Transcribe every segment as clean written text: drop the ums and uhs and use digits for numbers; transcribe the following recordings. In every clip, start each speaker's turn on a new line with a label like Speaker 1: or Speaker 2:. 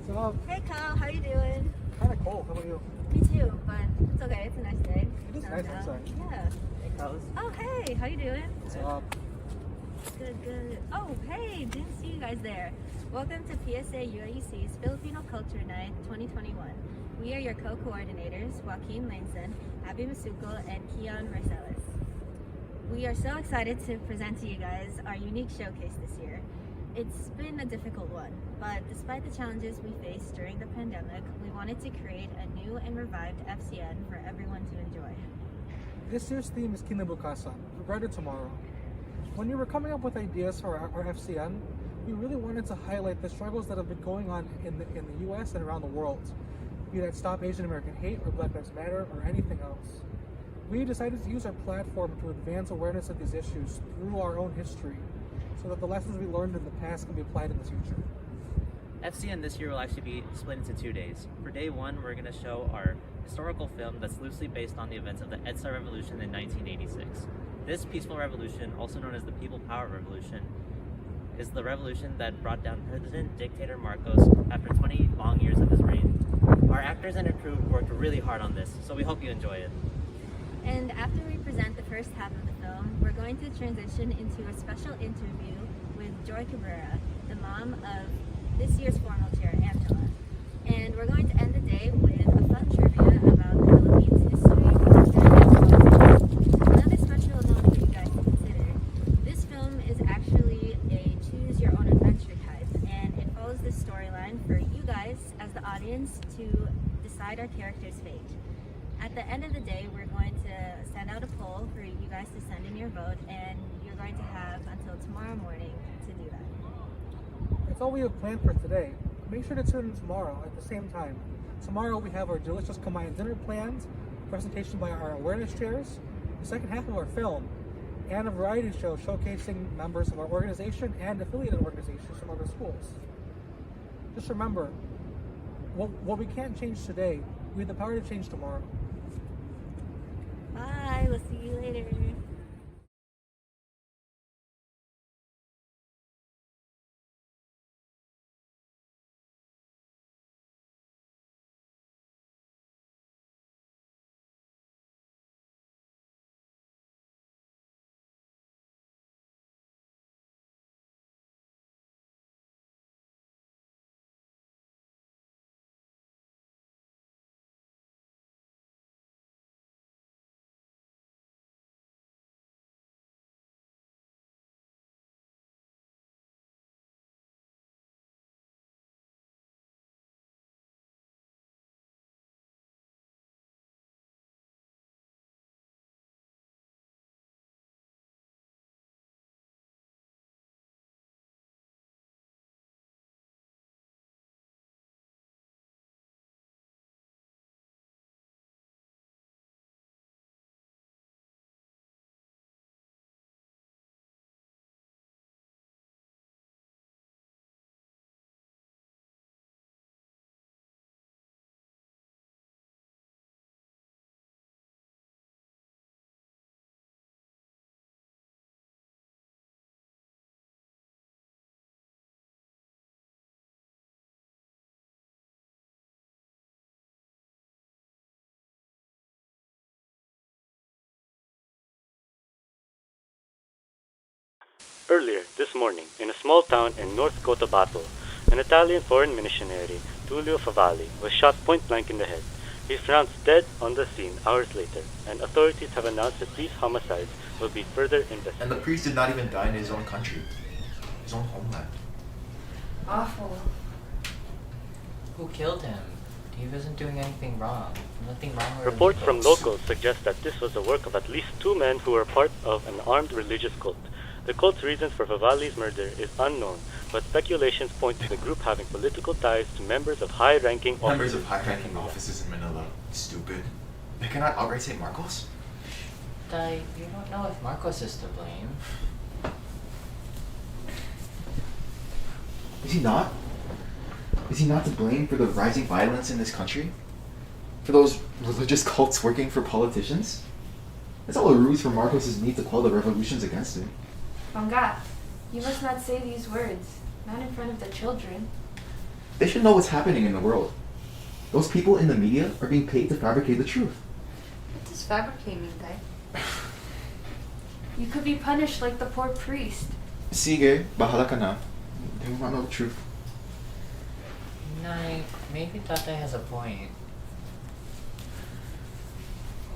Speaker 1: So,
Speaker 2: Hey Kyle, how you doing?
Speaker 1: kind of cold. How about you?
Speaker 2: Me too, but it's okay. It's a nice day.
Speaker 1: It is
Speaker 2: Sun's
Speaker 1: nice
Speaker 2: out.
Speaker 1: outside.
Speaker 2: Yeah.
Speaker 1: Hey, Carlos.
Speaker 2: Oh hey, how you doing?
Speaker 1: What's up?
Speaker 2: Good. Oh hey, didn't see you guys there. Welcome to PSA UIUC's Filipino Culture Night 2021. We are your co-coordinators, Joaquin Lainson, Masucol, and Keeion Racelis. We are so excited to present to you guys our unique showcase this year. It's been a difficult one, but despite the challenges we faced during the pandemic, we wanted to create a new and revived FCN for everyone to enjoy.
Speaker 1: This year's theme is Kinabukasan, a brighter tomorrow. When we were coming up with ideas for our FCN, we really wanted to highlight the struggles that have been going on in the US and around the world, be that Stop Asian American Hate or Black Lives Matter or anything else. We decided to use our platform to advance awareness of these issues through our own history, so that the lessons we learned in the past can be applied in the future.
Speaker 3: FCN this year will actually be split into 2 days. For day one, we're going to show our historical film that's loosely based on the events of the EDSA Revolution in 1986. This peaceful revolution, also known as the People Power Revolution, is the revolution that brought down President Dictator Marcos after 20 long years of his reign. Our actors and our crew worked really hard on this, so we hope you enjoy it.
Speaker 2: And after we present the first half of the film, we're going to transition into a special interview with Joy Cabrera, the mom of this year's formal chair, Angela. And we're going to end the day with a fun trivia about the Philippines' history, culture, and politics. Another special note for you guys to consider, this film is actually a choose-your-own-adventure type, and it follows this storyline for you guys, as the audience, to decide our character's fate. At the end of the day, we're going to send out a poll for you guys to send in your vote, and you're going to have until tomorrow morning to do that.
Speaker 1: That's all we have planned for today. Make sure to tune in tomorrow at the same time. Tomorrow we have our delicious Kamayan dinner planned, presentation by our awareness chairs, the second half of our film, and a variety show showcasing members of our organization and affiliated organizations from other schools. Just remember, what we can't change today, we have the power to change tomorrow.
Speaker 2: Bye, we'll see you later.
Speaker 4: Earlier this morning, in a small town in North Cotabato, an Italian foreign missionary, Tullio Favalli, was shot point-blank in the head. He is pronounced dead on the scene hours later, and authorities have announced that these homicides will be further investigated.
Speaker 5: And the priest did not even die in his own country, his own homeland.
Speaker 6: Awful.
Speaker 7: Who killed him? He wasn't doing anything wrong. Nothing wrong with
Speaker 4: Reports
Speaker 7: him.
Speaker 4: from locals suggest that this was the work of at least 2 men who were part of an armed religious cult. The cult's reasons for Favalli's murder is unknown, but speculations point to the group having political ties to members of high-ranking offices.
Speaker 5: Members of high-ranking offices in Manila. Stupid. They cannot outright say Marcos?
Speaker 7: Dai, you don't know if Marcos is to blame.
Speaker 5: Is he not? Is he not to blame for the rising violence in this country? For those religious cults working for politicians? It's all a ruse for Marcos' need to quell the revolutions against him.
Speaker 6: Bangga, you must not say these words. Not in front of the children.
Speaker 5: They should know what's happening in the world. Those people in the media are being paid to fabricate the truth.
Speaker 6: What does fabricate mean, Tay?
Speaker 8: You could be punished like the poor priest.
Speaker 5: Sige, bahala ka na. They will not know the truth.
Speaker 7: Nay, maybe Tatay has a point.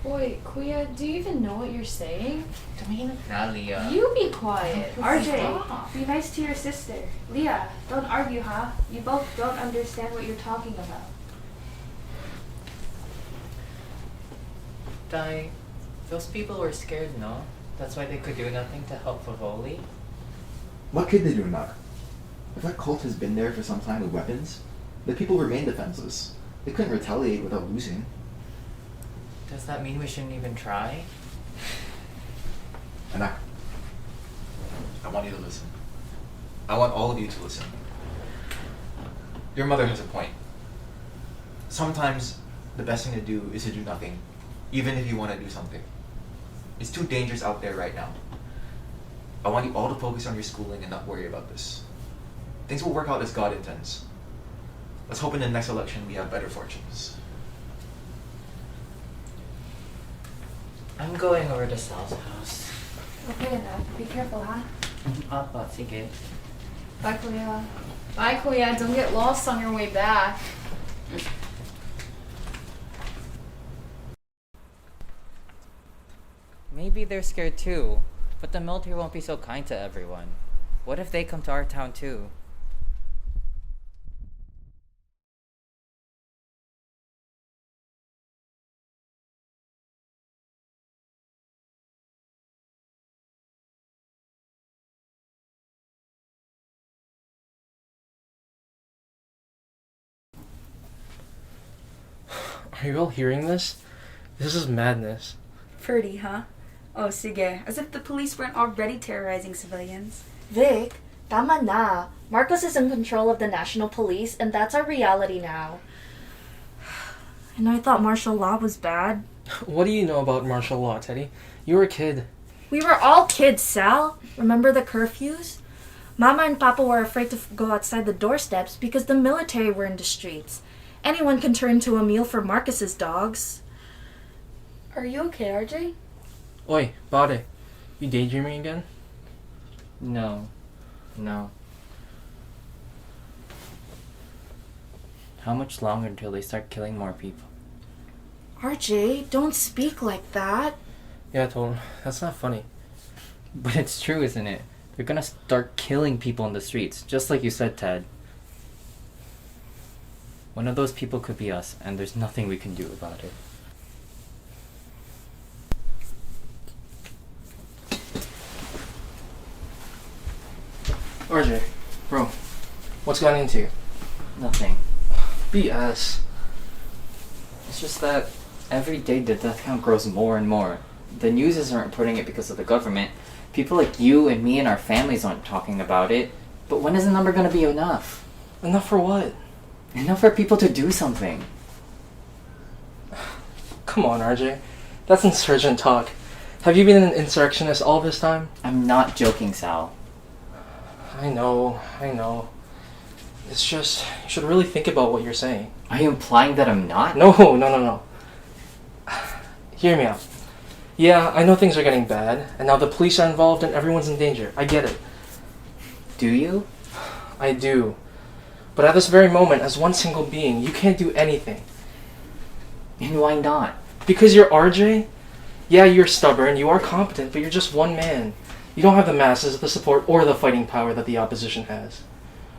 Speaker 8: Wait, Kuya, do you even know what you're saying?
Speaker 7: Tumingin na, Leah.
Speaker 8: You be quiet. RJ,
Speaker 6: Stop.
Speaker 8: be nice to your sister. Leah, don't argue, huh? You both don't understand what you're talking about.
Speaker 7: Tay, those people were scared, no? That's why they could do nothing to help Favoli?
Speaker 5: What could they do, Nak? If that cult has been there for some time with weapons, the people remain defenseless. They couldn't retaliate without losing.
Speaker 7: Does that mean we shouldn't even try?
Speaker 5: Anak, I want you to listen. I want all of you to listen. Your mother has a point. Sometimes the best thing to do is to do nothing, even if you want to do something. It's too dangerous out there right now. I want you all to focus on your schooling and not worry about this. Things will work out as God intends. Let's hope in the next election we have better fortunes.
Speaker 7: I'm going over to Sal's house.
Speaker 8: Okay, enough. Be careful, huh?
Speaker 7: Apa, sige.
Speaker 6: Bye, Kuya. Bye, Kuya. Don't get lost on your way back.
Speaker 7: Maybe they're scared too, but the military won't be so kind to everyone. What if they come to our town too?
Speaker 9: Are you all hearing this? This is madness.
Speaker 10: Ferdy, huh? Oh, sige. As if the police weren't already terrorizing civilians.
Speaker 11: Vic, tama na. Marcos is in control of the national police, and that's our reality now.
Speaker 10: And I thought martial law was bad.
Speaker 9: What do you know about martial law, Teddy? You were a kid.
Speaker 10: We were all kids, Sal. Remember the curfews? Mama and Papa were afraid to go outside the doorsteps because the military were in the streets. Anyone can turn to a meal for Marcus's dogs.
Speaker 11: Are you okay, RJ?
Speaker 9: Oi, Bade. You daydreaming again?
Speaker 7: No. How much longer until they start killing more people?
Speaker 10: RJ, don't speak like that.
Speaker 9: Yeah, I told him. That's not funny.
Speaker 7: But it's true, isn't it? They're gonna start killing people in the streets, just like you said, Ted. One of those people could be us, and there's nothing we can do about it.
Speaker 9: RJ, bro, what's gotten into you?
Speaker 7: Nothing.
Speaker 9: BS.
Speaker 7: It's just that every day the death count grows more and more. The news isn't reporting it because of the government. People like you and me and our families aren't talking about it. But when is the number gonna be enough?
Speaker 9: Enough for what?
Speaker 7: Enough for people to do something.
Speaker 9: Come on, RJ. That's insurgent talk. Have you been an insurrectionist all this time?
Speaker 7: I'm not joking, Sal.
Speaker 9: I know. It's just, you should really think about what you're saying.
Speaker 7: Are you implying that I'm not?
Speaker 9: No. Hear me out. Yeah, I know things are getting bad, and now the police are involved and everyone's in danger. I get it.
Speaker 7: Do you?
Speaker 9: I do. But at this very moment, as one single being, you can't do anything.
Speaker 7: And why not?
Speaker 9: Because you're RJ? Yeah, you're stubborn, you are competent, but you're just one man. You don't have the masses, the support, or the fighting power that the opposition has.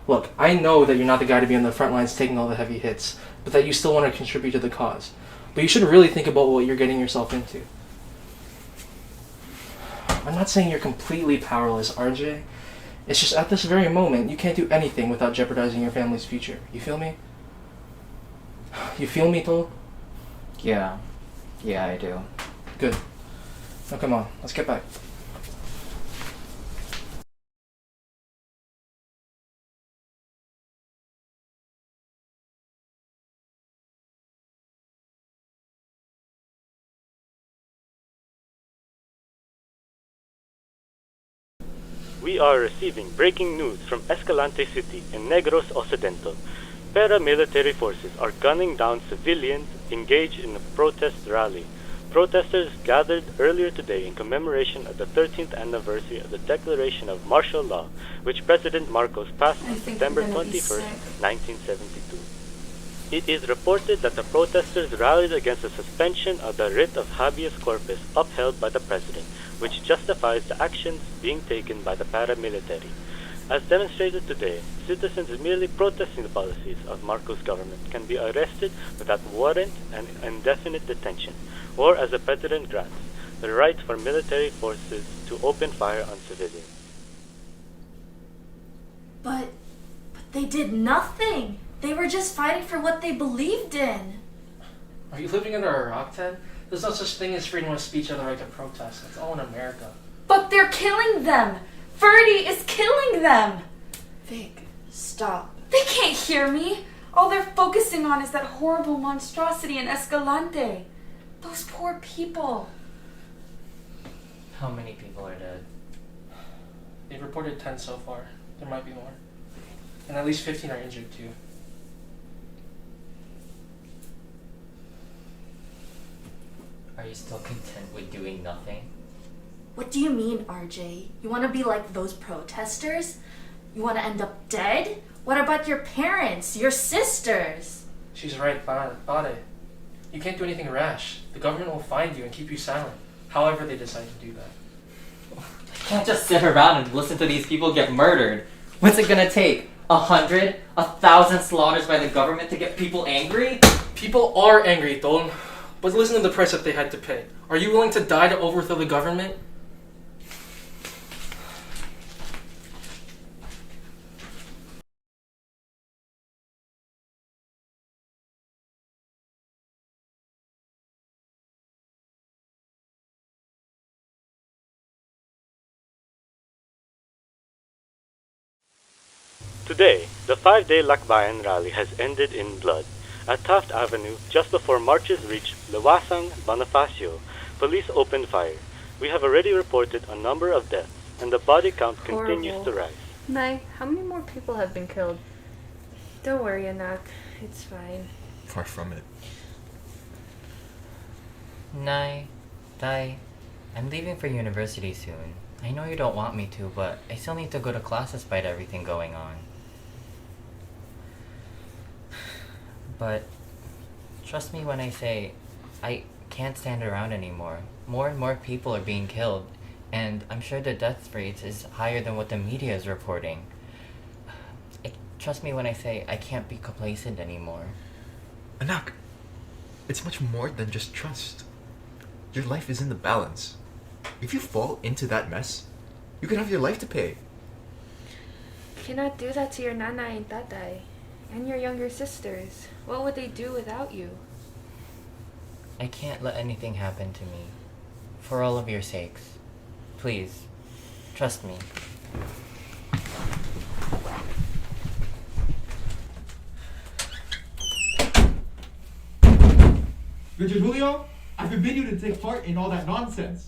Speaker 9: Look, I know that you're not the guy to be on the front lines taking all the heavy hits, but that you still want to contribute to the cause. But you should really think about what you're getting yourself into. I'm not saying you're completely powerless, RJ. It's just at this very moment, you can't do anything without jeopardizing your family's future. You feel me? You feel me, Tol?
Speaker 7: Yeah, I do.
Speaker 9: Good. Now come on, let's get back.
Speaker 4: We are receiving breaking news from Escalante City in Negros Occidental. paramilitary forces are gunning down civilians engaged in a protest rally. Protesters gathered earlier today in commemoration of the 13th anniversary of the declaration of martial law, which President Marcos passed on September 21st, 1972. It is reported that the protesters rallied against the suspension of the writ of habeas corpus upheld by the president, which justifies the actions being taken by the paramilitary. As demonstrated today, citizens merely protesting the policies of Marcos' government can be arrested without warrant and indefinite detention, or as the president grants, the right for military forces to open fire on civilians.
Speaker 10: But they did nothing. They were just fighting for what they believed in.
Speaker 9: Are you living under a rock, Ted? There's no such thing as freedom of speech or the right to protest. It's all in America.
Speaker 10: But they're killing them. Ferdy is killing them.
Speaker 6: Vic, stop.
Speaker 10: They can't hear me. All they're focusing on is that horrible monstrosity in Escalante. Those poor people.
Speaker 7: How many people are dead?
Speaker 9: They've reported 10 so far. There might be more. And at least 15 are injured too.
Speaker 7: Are you still content with doing nothing?
Speaker 10: What do you mean, RJ? You want to be like those protesters? You want to end up dead? What about your parents, your sisters?
Speaker 9: She's right, Bade. You can't do anything rash. The government will find you and keep you silent, however they decide to do that.
Speaker 7: I can't just sit around and listen to these people get murdered. What's it gonna take? 100? 1,000 slaughters by the government to get people angry?
Speaker 9: People are angry, Tol. But listen to the price that they had to pay. Are you willing to die to overthrow the government?
Speaker 4: Today, the 5-day Lakbayan rally has ended in blood. At Taft Avenue, just before marchers reached Lewasang Bonifacio, police opened fire. We have already reported a number of deaths, and the body count continues to rise.
Speaker 6: Nay, how many more people have been killed? Don't worry, Anak. It's fine.
Speaker 5: Far from it.
Speaker 7: Nay, Dai, I'm leaving for university soon. I know you don't want me to, but I still need to go to class despite everything going on. But trust me when I say I can't stand around anymore. More and more people are being killed, and I'm sure the death rate is higher than what the media is reporting. Trust me when I say I can't be complacent anymore.
Speaker 5: Anak, it's much more than just trust. Your life is in the balance. If you fall into that mess, you could have your life to pay.
Speaker 6: You cannot do that to your nanay and tatay, and your younger sisters. What would they do without you?
Speaker 7: I can't let anything happen to me. For all of your sakes. Please, trust me.
Speaker 12: Richard Julio, I forbid you to take part in all that nonsense.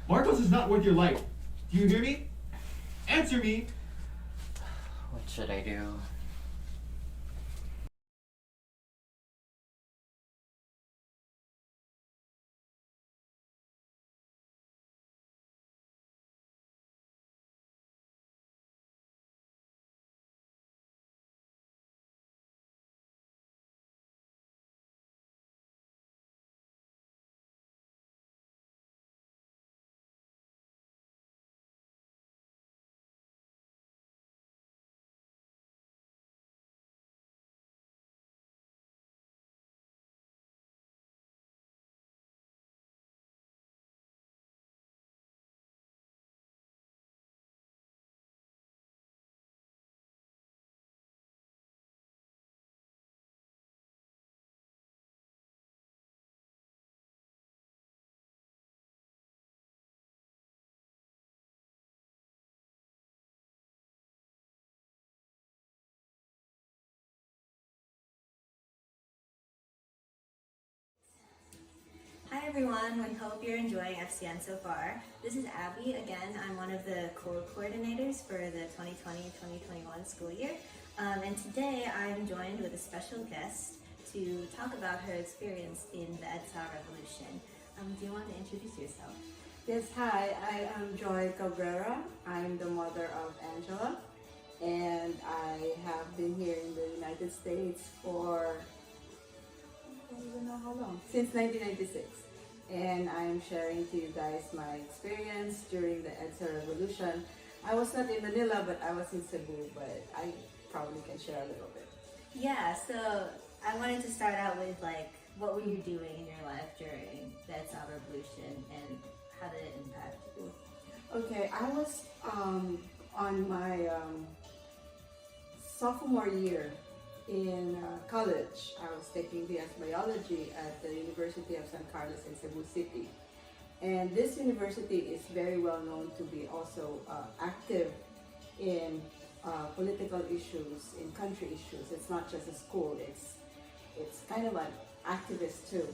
Speaker 12: Marcos is not worth your life. Do you hear me? Answer me!
Speaker 7: What should I do?
Speaker 2: Hi everyone, we hope you're enjoying FCN so far. This is Abby again. I'm one of the coordinators for the 2020-2021 school year. And today I'm joined with a special guest to talk about her experience in the EDSA revolution. Do you want to introduce yourself?
Speaker 13: Yes, hi, I am Joy Cabrera. I'm the mother of Angela, and I have been here in the United States for, I don't even know how long, since 1996. And I'm sharing to you guys my experience during the EDSA revolution. I was not in Manila, but I was in Cebu, but I probably can share a little bit.
Speaker 2: Yeah, so I wanted to start out with like, what were you doing in your life during the EDSA revolution and how did it impact you?
Speaker 13: Okay, I was on my sophomore year in college. I was taking BS Biology at the University of San Carlos in Cebu City. And this university is very well known to be also active in political issues, in country issues. It's not just a school, it's kind of an activist too,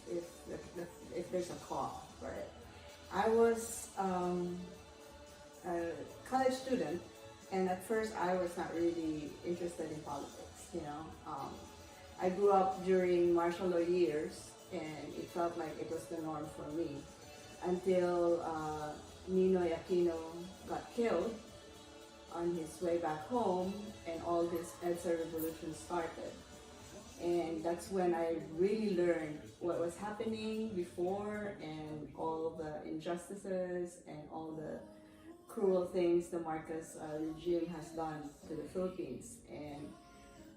Speaker 13: if there's a call for it. I was a college student, and at first I was not really interested in politics, you know. I grew up during martial law years, and it felt like it was the norm for me until Ninoy Aquino got killed on his way back home, and all this EDSA revolution started. And that's when I really learned what was happening before and all the injustices and all the cruel things the Marcos regime has done to the Philippines. And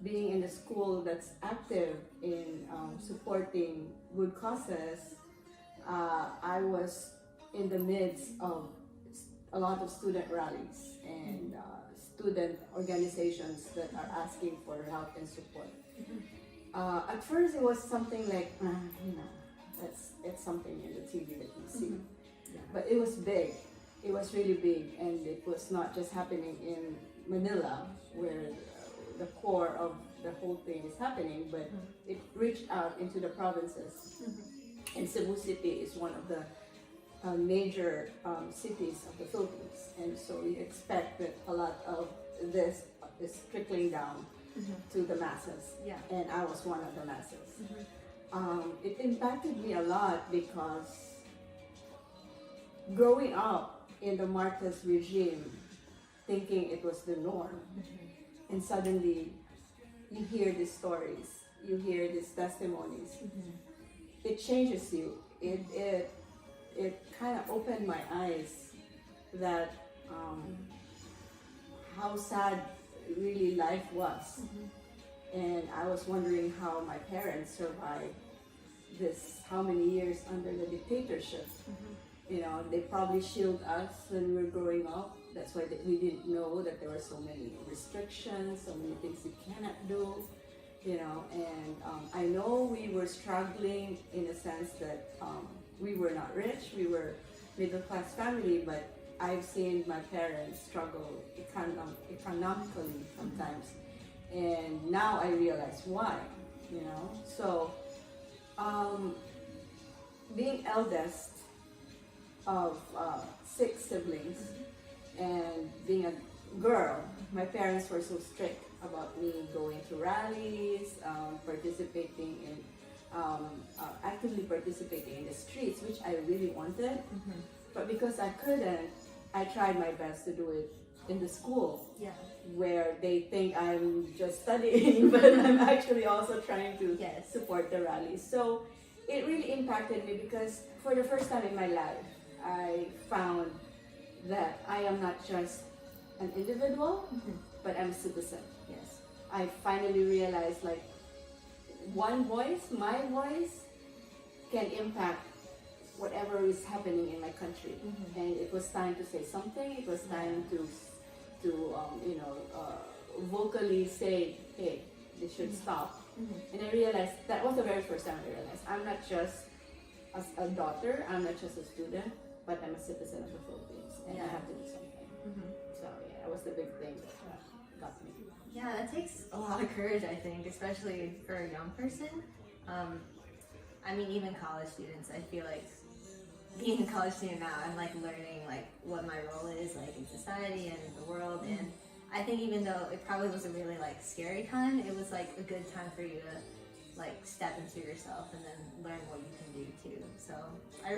Speaker 13: being in a school that's active in supporting good causes, I was in the midst of a lot of student rallies and student organizations that are asking for help and support. At first it was something like, you know, it's something in the TV that you see. Yeah. But it was big. It was really big, and it was not just happening in Manila, where the core of the whole thing is happening, but it reached out into the provinces. And Cebu City is one of the major cities of the Philippines, and so we expect that a lot of this is trickling down to the masses.
Speaker 2: Yeah.
Speaker 13: And I was one of the masses. It impacted me a lot because growing up in the Marcos regime, thinking it was the norm, and suddenly you hear these stories, you hear these testimonies, it changes you. It kind of opened my eyes that how sad really life was. And I was wondering how my parents survived this, how many years under the dictatorship. You know, they probably shielded us when we were growing up. That's why we didn't know that there were so many restrictions, so many things we cannot do, you know. And I know we were struggling in a sense that we were not rich, we were middle-class family, but I've seen my parents struggle economically sometimes. And now I realize why, you know. So, being eldest of 6 siblings and being a girl, my parents were so strict about me going to rallies, participating in, actively participating in the streets, which I really wanted. But because I couldn't, I tried my best to do it in the school, where they think I'm just studying, but I'm actually also trying to support the rallies. So it really impacted me because for the first time in my life, I found that I am not just an individual, but I'm a citizen. Yes, I finally realized like one voice, my voice, can impact whatever is happening in my country. And it was time to say something. It was time to vocally say, hey, this should stop. And I realized, that was the very first time I realized, I'm not just a daughter, I'm not just a student, but I'm a citizen of the Philippines, and I have to do something. So yeah, that was the big thing that got me.
Speaker 2: Yeah, that takes a lot of courage, I think, especially for a young person. I mean, even college students, I feel like being a college student now, I'm like learning like what my role is like in society and in the world, and I think even though it probably was a really like scary time, it was like a good time for you to like step into yourself and then learn what you can do too. So I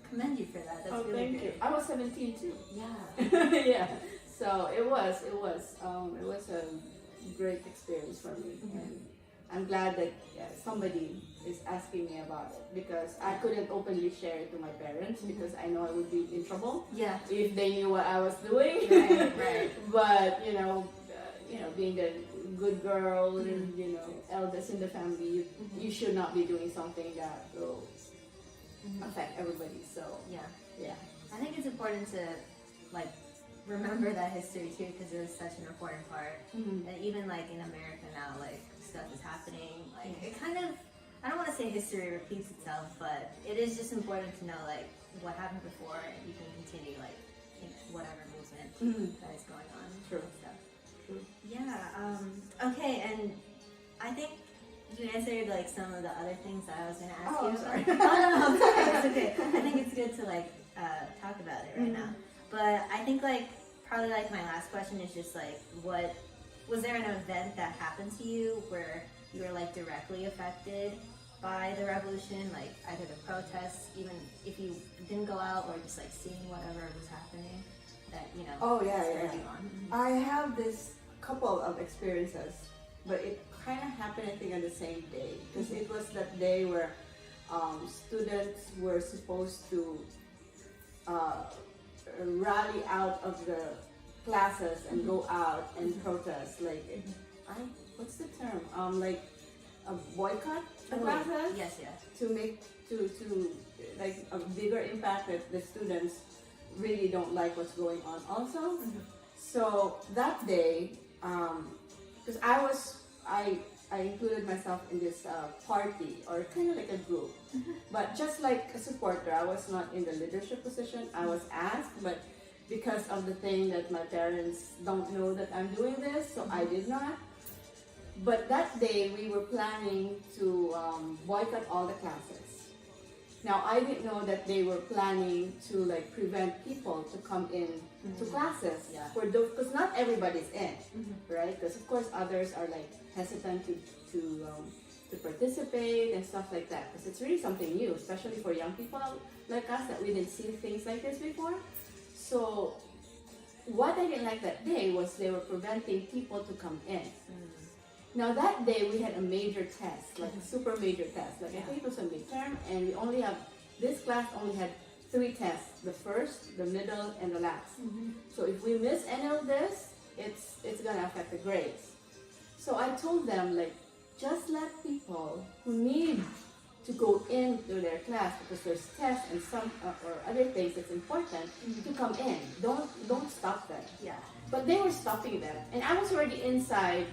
Speaker 2: commend you for that. That's really
Speaker 13: thank
Speaker 2: good.
Speaker 13: you. I was 17 too.
Speaker 2: Yeah.
Speaker 13: Yeah. So it was a great experience for me, and I'm glad that somebody is asking me about it, because I couldn't openly share it to my parents because I know I would be in trouble.
Speaker 2: Yeah.
Speaker 13: If they knew what I was doing.
Speaker 2: Right.
Speaker 13: But being the good girl and eldest in the family, you should not be doing something that will affect everybody. So
Speaker 2: Yeah. I think it's important to like remember that history too, because it was such an important part. And even like in America now, like stuff is happening. Like it kind of, I don't want to say history repeats itself, but it is just important to know like what happened before, and you can continue like whatever movement that is going on.
Speaker 13: True.
Speaker 2: And stuff. Yeah. Okay, and I think you answered like some of the other things that I was gonna ask you.
Speaker 13: I'm sorry.
Speaker 2: No, it's okay. I think it's good to like talk about it right now. But I think like probably like my last question is just like, what was there an event that happened to you where you were like directly affected by the revolution, like either the protests, even if you didn't go out, or just like seeing whatever was happening that spurred you on?
Speaker 13: I have this couple of experiences, but it kind of happened, I think, on the same day, because it was that day where students were supposed to rally out of the classes and go out and protest, like what's the term? Like a boycott the classes.
Speaker 2: Yes.
Speaker 13: To make to like a bigger impact that the students really don't like what's going on also. So that day, because I included myself in this party, or kind of like a group, but just like a supporter. I was not in the leadership position. I was asked, but because of the thing that my parents don't know that I'm doing this, so I did not. But that day we were planning to boycott all the classes. Now I didn't know that they were planning to like prevent people to come in to classes for those, because not everybody's in, right? Because of course others are like hesitant to participate and stuff like that, because it's really something new, especially for young people like us that we didn't see things like this before. So what I didn't like that day was they were preventing people to come in. Now that day we had a major test, like a super major test. Like I think it was a midterm, and this class only had 3 tests: the first, the middle, and the last. So if we miss any of this, it's gonna affect the grades. So I told them, like, just let people who need to go into their class, because there's tests and some or other things that's important, to come in. Don't stop them. But they were stopping them, and I was already inside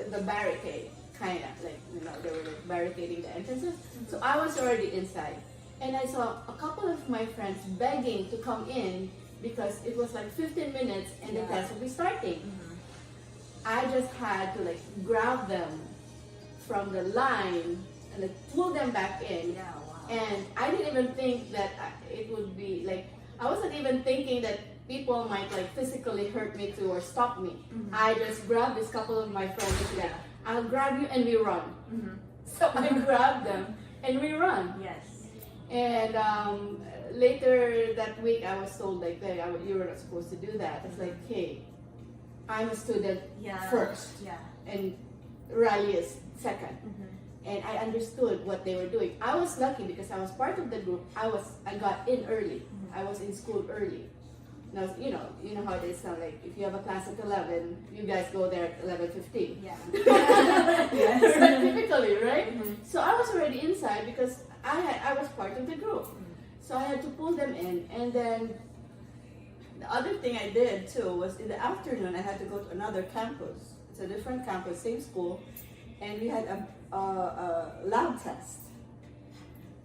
Speaker 13: the barricade, kind of like, they were like barricading the entrances. So I was already inside, and I saw a couple of my friends begging to come in because it was like 15 minutes and the test would be starting. I just had to like grab them from the line and like pull them back in. And I didn't even think that it would be like, I wasn't even thinking that people might like physically hurt me too or stop me. I just grabbed this couple of my friends and said, I'll grab you and we run. So I grabbed them and we run. And later that week I was told like, hey, you were not supposed to do that. It's like, hey, I'm a student first and rally is second. And I understood what they were doing. I was lucky because I was part of the group. I got in early. I was in school early. Now, you know how it is now, like if you have a class at 11, you guys go there at 11:15. Typically, right? So I was already inside because I was part of the group. So I had to pull them in, and then the other thing I did too was in the afternoon I had to go to another campus. It's a different campus, same school, and we had a lab test.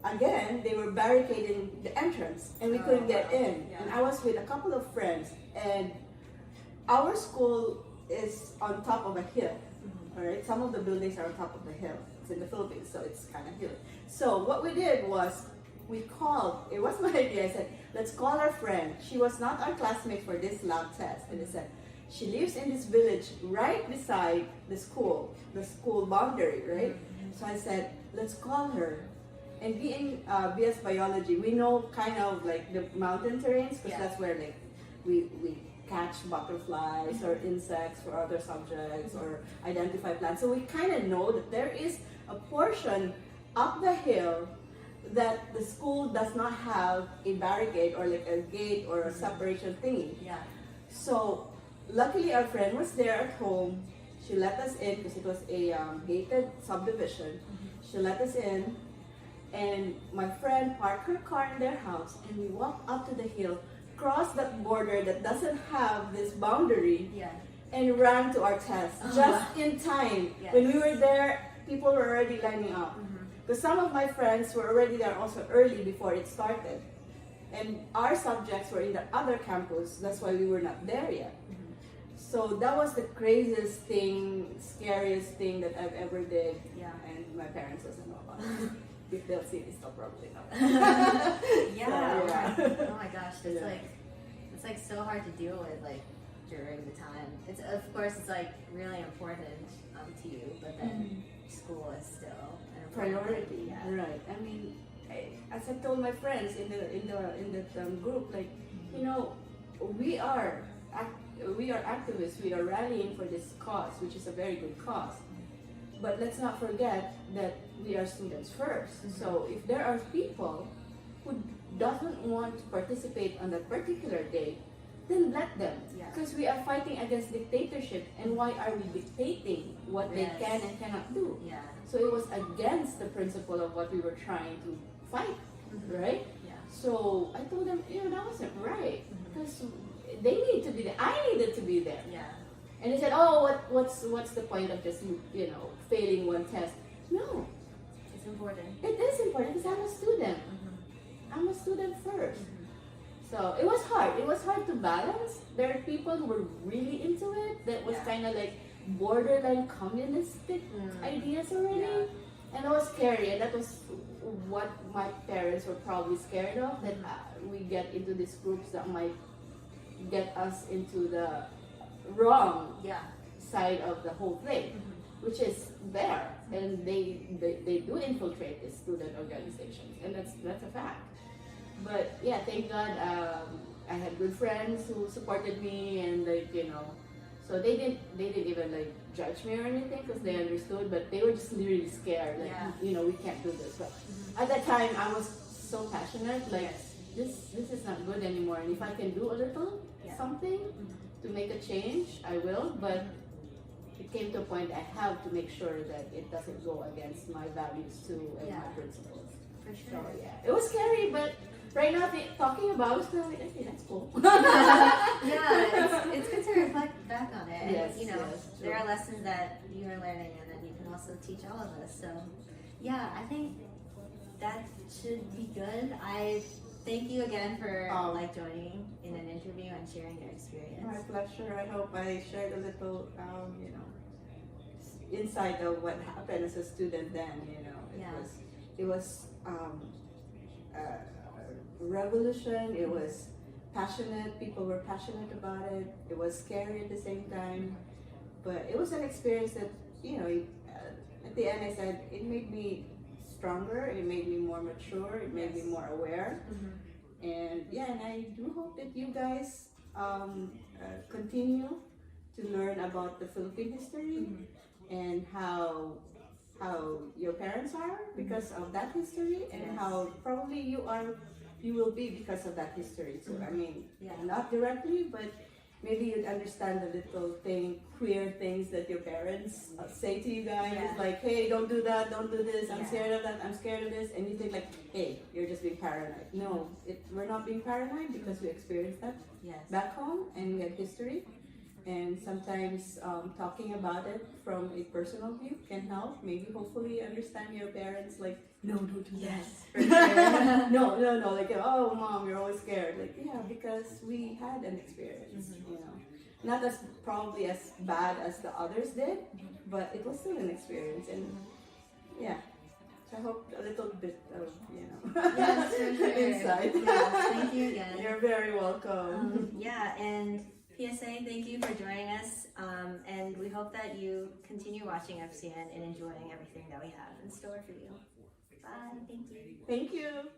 Speaker 13: Again, they were barricading the entrance and we couldn't get in. And I was with a couple of friends, and our school is on top of a hill. Alright, some of the buildings are on top of the hill. It's in the Philippines, so it's kind of hilly. So what we did was we called, it was my idea, I said, let's call our friend. She was not our classmate for this lab test. And I said, she lives in this village right beside the school boundary, right? So I said, let's call her. And being BS biology, we know kind of like the mountain terrains, because that's where like we catch butterflies or insects for other subjects or identify plants. So we kind of know that there is a portion up the hill that the school does not have a barricade or like a gate or a separation thingy.
Speaker 2: Yeah.
Speaker 13: So luckily our friend was there at home. She let us in because it was a gated subdivision. She let us in, and my friend parked her car in their house, and we walked up to the hill, crossed that border that doesn't have this boundary, and ran to our test just in time. When we were there, people were already lining up. Because some of my friends were already there also early before it started. And our subjects were in the other campus, that's why we were not there yet. So that was the craziest thing, scariest thing that I've ever did. And my parents doesn't know about it. If they'll see this, they'll probably know.
Speaker 2: Oh my gosh, it's like so hard to deal with like during the time. It's of course it's like really important to you, but then school is still an important
Speaker 13: priority.
Speaker 2: thing.
Speaker 13: Right. I mean, as I told my friends in the group, like, you know, we are activists. We are rallying for this cause, which is a very good cause. But let's not forget that we are students first. So if there are people who doesn't want to participate on that particular day, then let them. Because we are fighting against dictatorship, and why are we dictating what they can and cannot do? So it was against the principle of what we were trying to fight, right? So I told them, you know, that wasn't right, because they need to be there. I needed to be there. And they said, oh, what's the point of just, you know, failing one test? No.
Speaker 2: It's important.
Speaker 13: It is important because I'm a student. I'm a student first. So it was hard. It was hard to balance. There are people who were really into it. That was kind of like borderline communistic ideas already. And it was scary. And that was what my parents were probably scared of, that we get into these groups that might get us into the wrong side of the whole thing, which is there, and they do infiltrate the student organizations, and that's a fact. But yeah, thank God I had good friends who supported me, and like, you know, so they didn't even like judge me or anything, because they understood, but they were just really scared, like, you know, we can't do this. But at that time I was so passionate, like this is not good anymore, and if I can do a little something to make a change, I will. But it came to a point I have to make sure that it doesn't go against my values too and my principles.
Speaker 2: For sure.
Speaker 13: So yeah, it was scary, but right now talking about it, like, okay, that's cool.
Speaker 2: It's good to reflect back on it.
Speaker 13: Yes,
Speaker 2: and, you know,
Speaker 13: yes,
Speaker 2: there are lessons that you are learning, and then you can also teach all of us. So yeah, I think that should be good. I thank you again for like joining in an interview and sharing your experience.
Speaker 13: My pleasure. I hope I shared a little, you know, insight of what happened as a student then. You know, it was revolution. It was passionate. People were passionate about it. It was scary at the same time, but it was an experience that, you know, at the end I said it made me stronger. It made me more mature. It made me more aware. And yeah, and I do hope that you guys continue to learn about the Philippine history and how your parents are because of that history, and how probably you will be because of that history too. I mean, not directly, but maybe you'd understand the little queer things that your parents say to you guys. It's like, hey, don't do that, don't do this, I'm scared of that, I'm scared of this. And you think like, hey, you're just being paranoid. No, we're not being paranoid, because we experienced that back home, and we had history. And sometimes talking about it from a personal view can help. Maybe hopefully understand your parents, like, no, don't do that. No, like, oh mom, you're always scared. Like, yeah, because we had an experience, you know. Not as probably as bad as the others did, but it was still an experience. And yeah, so I hope a little bit of, you know, insight.
Speaker 2: Thank you again.
Speaker 13: You're very welcome.
Speaker 2: And PSA, thank you for joining us, and we hope that you continue watching FCN and enjoying everything that we have in store for you. Bye, thank you.
Speaker 13: Thank you.